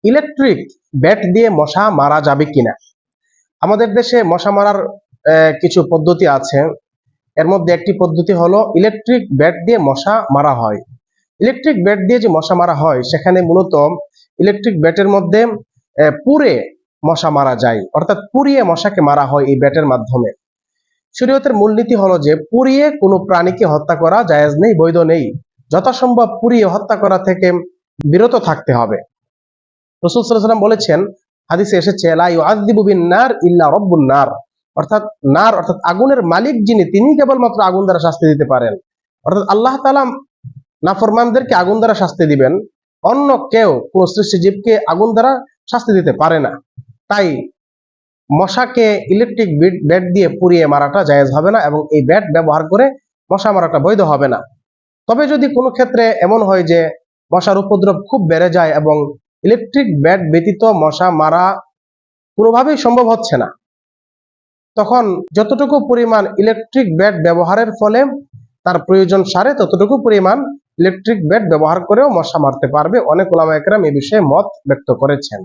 Electric bat দিয়ে মশা মারা যাবে কিনা। আমাদের দেশে মশা মারার কিছু পদ্ধতি আছে। এর মধ্যে একটি পদ্ধতি হলো ইলেকট্রিক ব্যাট দিয়ে মশা মারা হয়। ইলেকট্রিক ব্যাট দিয়ে যে মশা মারা হয় সেখানে মূলত ইলেকট্রিক ব্যাটের মধ্যে পুড়ে মশা মারা যায়, অর্থাৎ পুড়িয়ে মশাকে মারা হয় এই ব্যাটের মাধ্যমে। শরীয়তের মূলনীতি হলো যে পুড়িয়ে কোনো প্রাণীকে হত্যা করা জায়েজ নেই, বৈধ নেই। যথাসম্ভব পুড়িয়ে হত্যা করা থেকে বিরত থাকতে হবে। রাসূল সাল্লাল্লাহু আলাইহি ওয়াসাল্লাম বলেছেন, হাদিসে এসেছে, লা ইউআযযিবু বিন-নার ইল্লা রাব্বুন নার, অর্থাৎ নার অর্থাৎ আগুনের মালিক যিনি, তিনি কেবলমাত্র আগুন দ্বারা শাস্তি দিতে পারেন। অর্থাৎ আল্লাহ তাআলা নাফরমানদেরকে আগুন দ্বারা শাস্তি দিবেন, অন্য কেউ কোন সৃষ্টিজীবকে আগুন দ্বারা শাস্তি দিতে পারে না। তাই মশাকে ইলেকট্রিক ব্যাট দিয়ে পুড়িয়ে মারাটা জায়েজ হবে না এবং এই ব্যাট ব্যবহার করে মশা মারাটা বৈধ হবে না। তবে যদি কোনো ক্ষেত্রে এমন হয় যে মশার উপদ্রব খুব বেড়ে যায় এবং ইলেকট্রিক ব্যাট ব্যতীত মশা মারা কোনোভাবেই সম্ভব হচ্ছে না, তখন যতটুকু পরিমাণ ইলেকট্রিক ব্যাট ব্যবহারের ফলে তার প্রয়োজন সারে ততটুকু পরিমাণ ইলেকট্রিক ব্যাট ব্যবহার করেও মশা মারতে পারবে। অনেক উলামায়ে কেরাম এই বিষয়ে মত ব্যক্ত করেছেন।